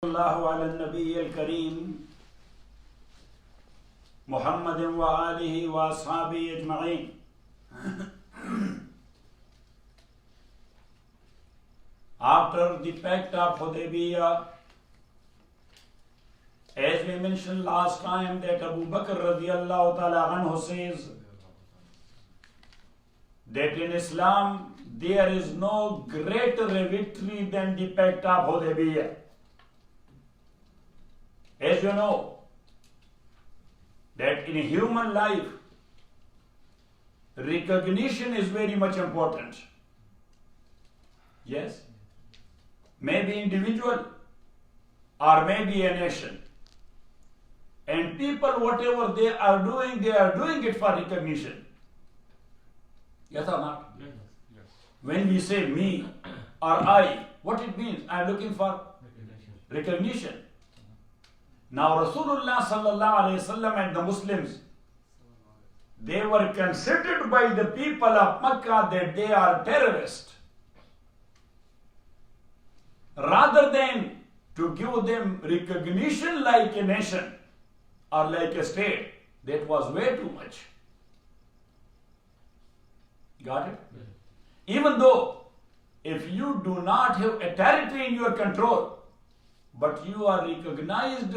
الله على النبي الكريم محمد وآله وأصحابه أجمعين. After the Pact of Hudaybiyah, as we mentioned last time, that Abu Bakr radiallahu ta'ala anhu says that in Islam there is no greater victory than the Pact of Hudaybiyah. As you know, that in human life, recognition is very much important. Yes? Maybe individual or maybe a nation. And people, whatever they are doing it for recognition. Yes or not? Yes. When we say me or I, what it means? I am looking for recognition. Now Rasulullah sallallahu alayhi wasallam and the Muslims, they were considered by the people of Makkah that they are terrorists. Rather than to give them recognition like a nation or like a state, that was way too much. Got it? Even though if you do not have a territory in your control, but you are recognized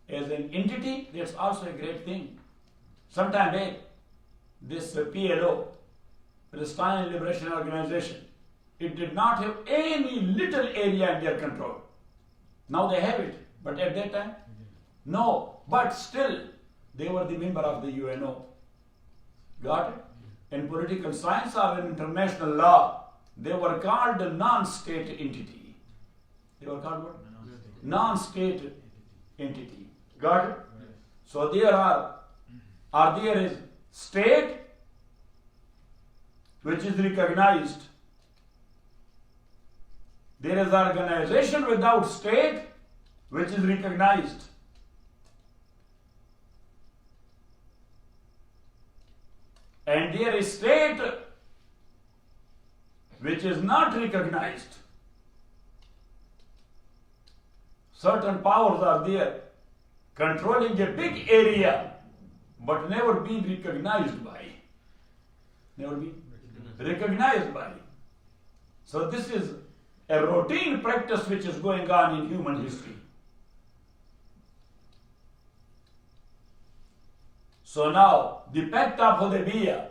as an entity, that's also a great thing. Sometime back, this PLO, Palestine Liberation Organization, it did not have any little area in their control. Now they have it, but at that time, no. But still, they were the member of the UNO. Got it? In political science or in international law, they were called a non-state entity. They were called what? Non-state entity. Got it? So there is state which is recognized. There is organization without state which is recognized. And there is state which is not recognized. Certain powers are there controlling a big area but never been recognized by. So this is a routine practice which is going on in human history. So now, the Pact of Hudaybiyah,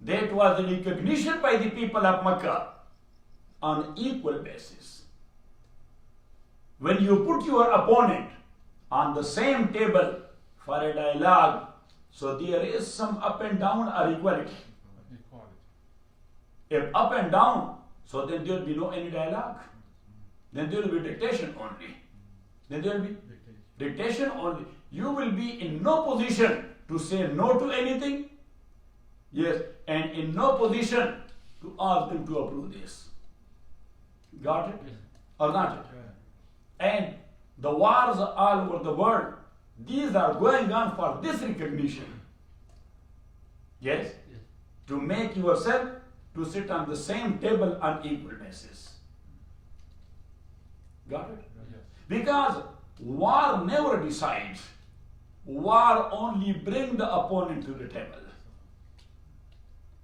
that was a recognition by the people of Makkah on equal basis. When you put your opponent on the same table for a dialogue, so there is some up and down or equality. If up and down, so then there will be no any dialogue. Then there will be dictation only. You will be in no position to say no to anything. Yes, and in no position to ask them to approve this. Got it? Or not it? And the wars all over the world, these are going on for this recognition. Yes? To make yourself to sit on the same table on equal basis. Got it? Because war never decides. War only brings the opponent to the table.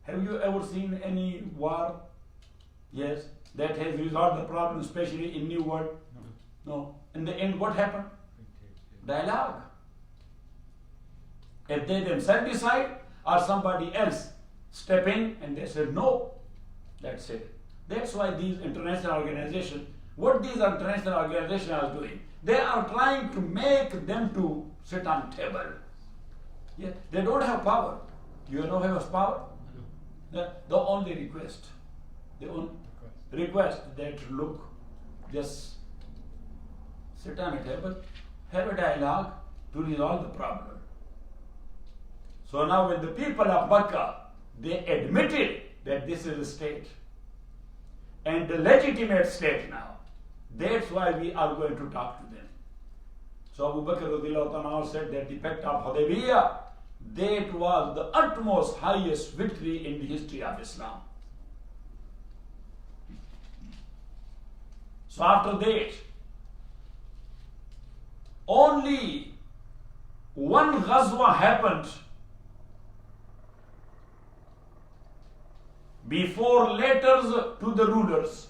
Have you ever seen any war? Yes, that has resolved the problem, especially in New World? No. In the end, what happened? Dialogue. If they themselves decide or somebody else step in and they said no, that's it. That's why these international organizations, what these international organizations are doing, they are trying to make them to sit on table. Yeah, they don't have power. You know who has power? The only request. The only request that look, just sit on a table, have a dialogue to resolve the problem. So now when the people of Makkah, they admitted that this is a state and the legitimate state now, that's why we are going to talk to them. So Abu Bakr radiallahu ta'ala said that the Pact of Hudaybiyah, that was the utmost highest victory in the history of Islam. So after that, only one ghazwa happened before letters to the rulers.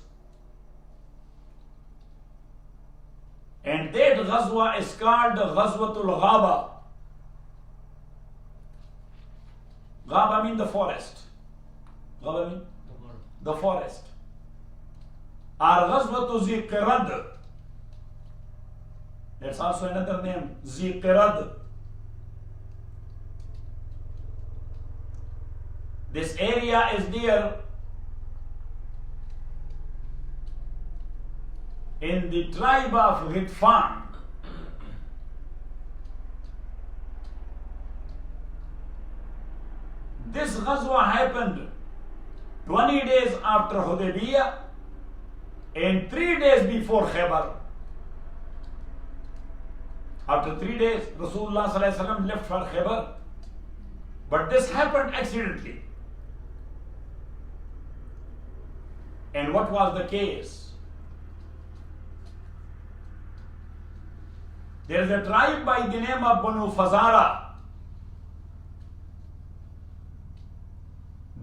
And that ghazwa is called Ghazwatul Ghaba. Ghaba means the forest. Ghaba means the forest. Or Ghazwatul Ziqirad. That's also another name, Ziqirad. This area is there in the tribe of Ghatfan. This ghazwa happened 20 days after Hudaybiyah and 3 days before Khaybar. After 3 days, Rasulullah sallallahu alaihi wasallam left for Khaybar. But this happened accidentally. And what was the case? There is a tribe by the name of Banu Fazara.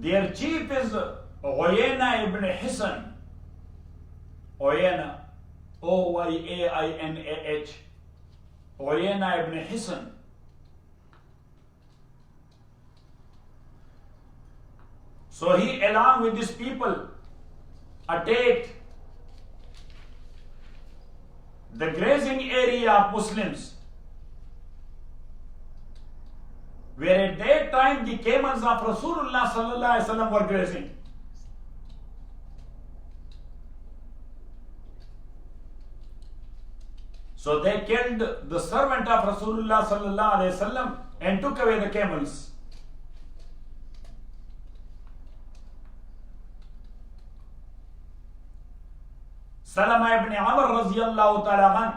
Their chief is Uyayna ibn Hisan. Uyayna, Oyainah. Uyayna ibn Hisan. So he, along with these people, attacked the grazing area of Muslims, where at that time the camels of Rasulullah sallallahu alaihi wasallam were grazing. So they killed the servant of Rasulullah sallallahu alaihi wasallam and took away the camels. Salama ibn Amr radiyallahu ta'ala an,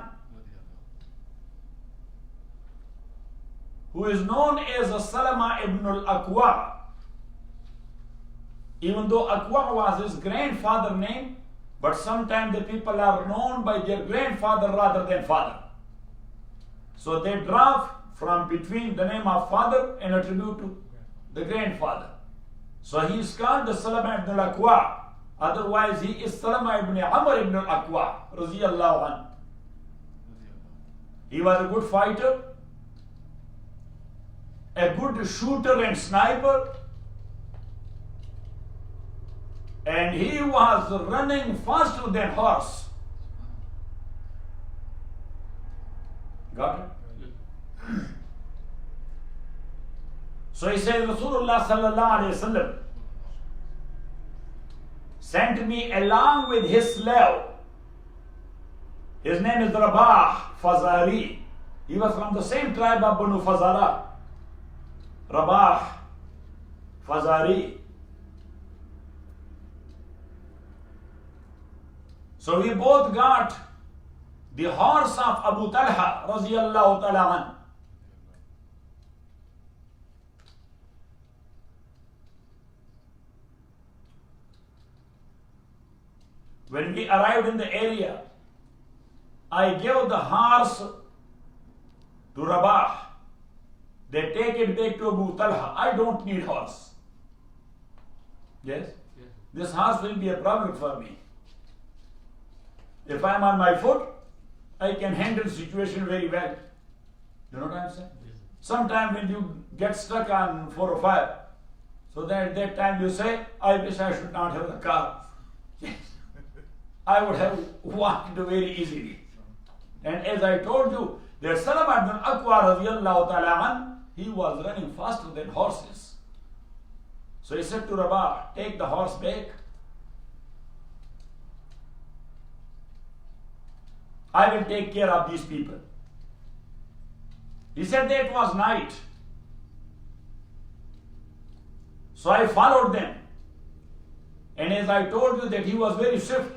who is known as Salama ibn al-Aqwa, even though Aqwa was his grandfather's name, but sometimes the people are known by their grandfather rather than father. So they draw from between the name of father and attribute to the grandfather. So he is called the Salama ibn al-Aqwa. Otherwise, he is Salama ibn Amr ibn al-Aqwa, radiyallahu anhu. He was a good fighter, a good shooter and sniper, and he was running faster than horse. Got it? So he says, Rasulullah sallallahu alayhi wa sallam sent me along with his slave. His name is Rabah Fazari. He was from the same tribe of Banu Fazara. Rabah Fazari. So we both got the horse of Abu Talha radiyallahu ta'ala an. When we arrived in the area, I gave the horse to Rabah. They take it back to Abu Talha. I don't need horse. Yes? Yes. This horse will be a problem for me. If I'm on my foot, I can handle the situation very well. You know what I'm saying? Yes. Sometimes when you get stuck on 405, so that at that time you say, I wish I should not have the car. Yes. I would have walked very easily. And as I told you, that Salama ibn Aqwa radiyallahu ta'ala an, he was running faster than horses. So he said to Rabah, take the horse back. I will take care of these people. He said that was night. So I followed them. And as I told you that he was very swift,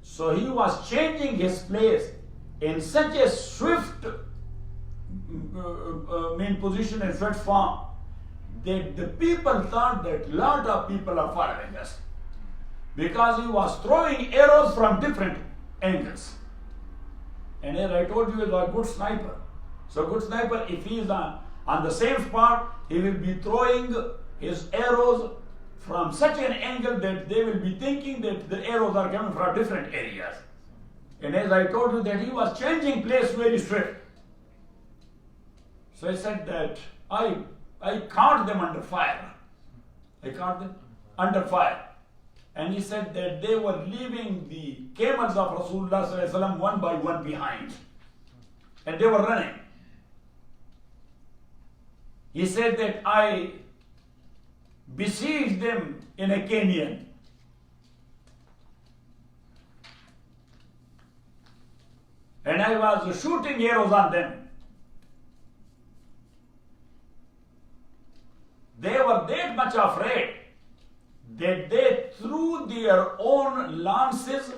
so he was changing his place in such a swift main position and swift form that the people thought that lot of people are following us, because he was throwing arrows from different angles. And as I told you, he is a good sniper. So good sniper, if he is on the same spot, he will be throwing his arrows from such an angle that they will be thinking that the arrows are coming from different areas. And as I told you that he was changing place very strict. So I said that I caught them under fire. I caught them under fire. And he said that they were leaving the camels of Rasulullah sallallahu alaihi wasallam one by one behind. And they were running. He said that I besieged them in a canyon. And I was shooting arrows on them. They were that much afraid that they threw their own lances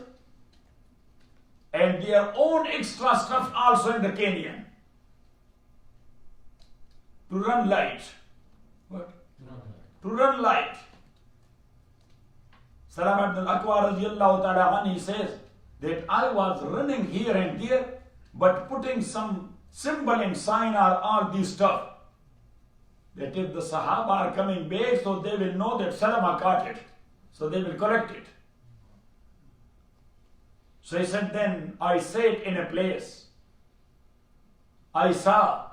and their own extra stuff also in the canyon to run light. What? To run light. Salam ibn al-Aqwa radiyallahu ta'ala anhu, he says that I was running here and there, but putting some symbol and sign or all this stuff. That if the Sahaba are coming back, so they will know that Salama caught it. So they will correct it. So he said, then I sat in a place. I saw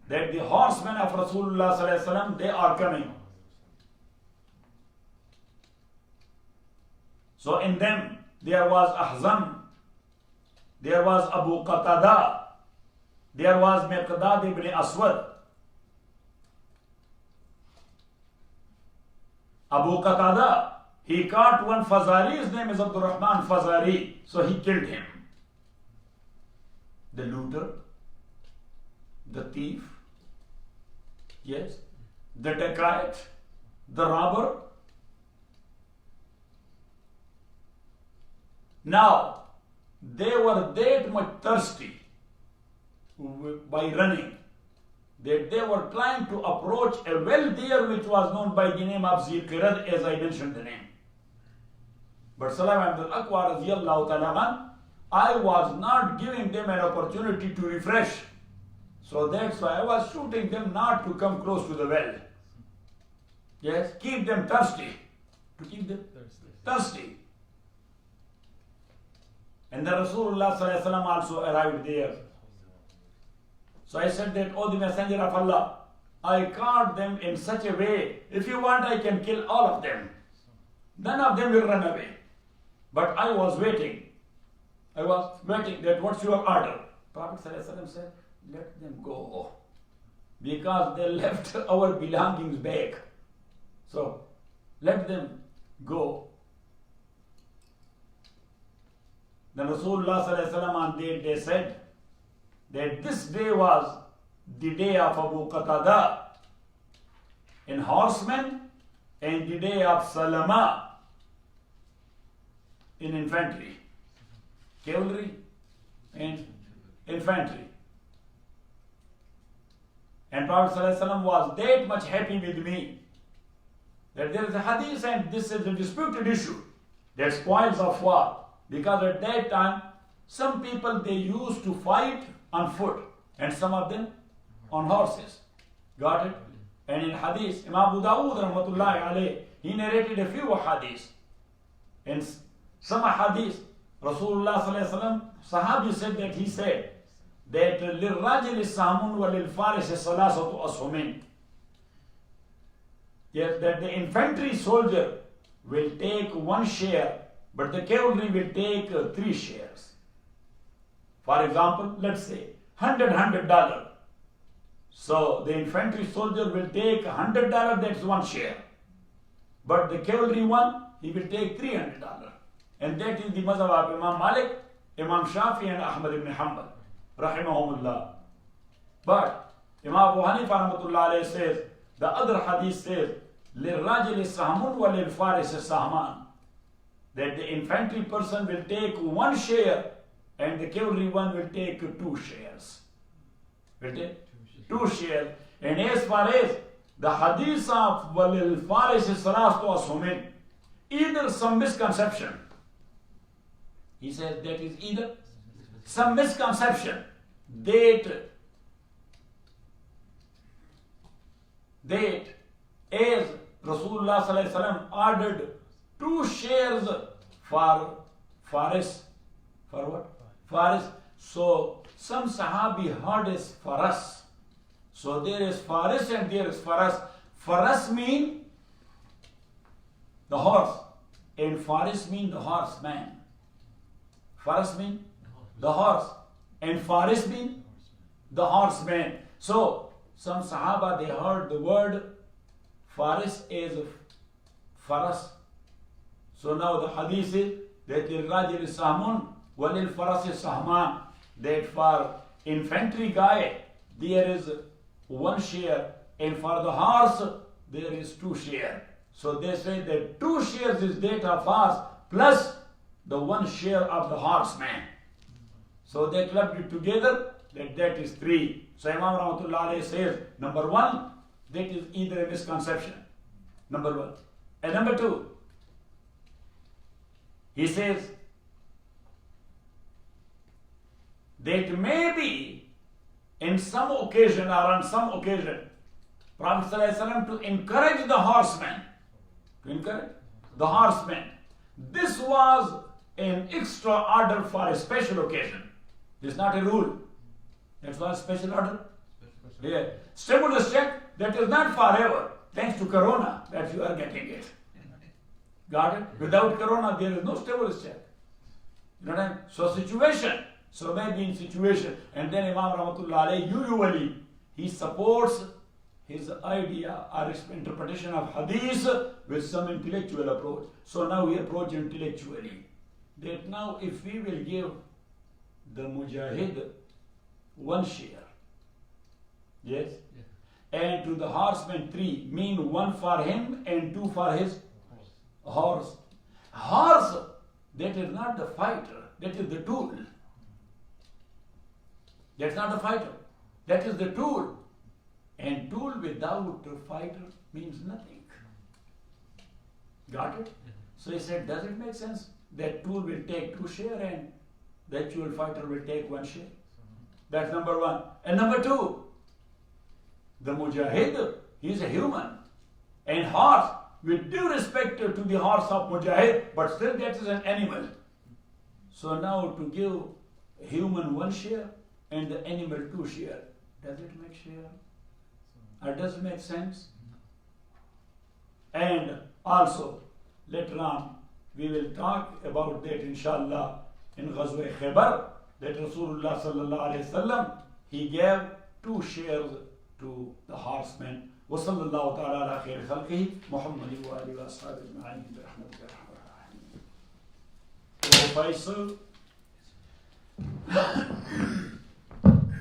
that the horsemen of Rasulullah sallallahu alaihi wasallam, they are coming. So in them, there was Ahzam, there was Abu Qatada, there was Miqdad ibn Aswad. Abu Qatada, he caught one Fazari, his name is Abdul Rahman Fazari, so he killed him. The looter, the thief, yes, the dacoit, the robber. Now, they were that much thirsty by running that they were trying to approach a well there which was known by the name of Seerat, as I mentioned the name. But Salam ibn al-Aqwa radiyallahu ta'ala, I was not giving them an opportunity to refresh. So that's why I was shooting them not to come close to the well. Yes, keep them thirsty. To keep them thirsty. And the Rasulullah sallallahu alaihi wasallam also arrived there. So I said that, oh, the Messenger of Allah, I caught them in such a way, if you want I can kill all of them. None of them will run away. But I was waiting. I was waiting that what's your order? Prophet sallallahu alaihi wasallam said, let them go. Because they left our belongings back. So let them go. Then Rasulullah sallallahu alaihi wasallam on that day said that this day was the day of Abu Qatada in horsemen and the day of Salama in infantry, cavalry and infantry. And Prophet sallallahu alaihi wasallam was that much happy with me that there is a hadith and this is a disputed issue that spoils of war. Because at that time, some people they used to fight on foot and some of them on horses. Got it? And in hadith, Imam Abu Dawud rahmatullahi alayhi, he narrated a few hadiths. In some hadith, Rasulullah sallallahu alaihi wasallam, Sahabi said that he said that لِلرَّجِلِ السَّهْمٌ وَلِلْفَارِسِ ثَلَاثَةُ أَسْهُمٍ. Yes, that the infantry soldier will take one share, but the cavalry will take 3 shares. For example, let's say $100. So the infantry soldier will take $100, that's 1 share. But the cavalry one, he will take $300. And that is the mazhab of Imam Malik, Imam Shafi and Ahmad ibn Hanbal, rahimahumullah. But Imam Abu Hanifa rahmatullah alayhi says, the other hadith says, لِلرَّجِلِ السَّهْمٌ وَلِلْفَارِسِ السَّهْمَانِ. That the infantry person will take 1 share and the cavalry one will take 2 shares. Will take 2 shares. And as far as the hadith of Walil Faris Salastu Ashumin, either some misconception. He says that is either some misconception that as Rasulullah sallallahu alaihi wasallam ordered 2 shares for Faris. For what? Faris. So some Sahabi heard is Faras. So there is Faris and there is Faras. Faras mean the horse and Faris mean the horseman. Faras mean the horse and Faris mean the horseman. So some Sahaba, they heard the word Faris as Faras. So now the hadith is that لِلْرَاجِلِ سَهْمٌ وَلِلْفَرَسِ سَهْمَانِ, that for infantry guy there is 1 share and for the horse there is 2 share. So they say that 2 shares is that of horse plus the 1 share of the horseman. So they clubbed it together, that is 3. So Imam Rahmatullah Alayhi says, number 1, that is either a misconception. Number 1. And number 2, he says that maybe in some occasion or on some occasion, Prophet ﷺ to encourage the horseman, this was an extra order for a special occasion. This is not a rule. That's why special order. Yeah. Stimulus check, that is not forever. Thanks to Corona that you are getting it. Got it? Without Corona, there is no stimulus check. You know what I mean? So situation. So maybe in situation. And then Imam Rahmatullah Alayhi, usually he supports his idea or interpretation of hadith with some intellectual approach. So now we approach intellectually. That now if we will give the mujahid 1 share, yes, and to the horseman 3, mean 1 for him and 2 for his horse. Horse, that is not the fighter, that is the tool. That's not the fighter, that is the tool. And tool without a fighter means nothing. Got it? So he said, does it make sense that tool will take 2 share and the actual fighter will take 1 share? That's number 1. And number 2, the mujahid, he is a human. And horse, with due respect to the horse of mujahid, but still that is an animal. So now to give a human 1 share and the animal 2 share, does it make share? Or does it make sense? And also, later on, we will talk about that inshallah in Ghazwa Khaybar, that Rasulullah sallallahu alayhi wasallam, he gave 2 shares to the horsemen. Wa sallallahu ta'ala ala khair khalqihi Muhammad wa alihi wa ashabihi ajma'in bi rahmatika ya arhamar rahimin. So Faisal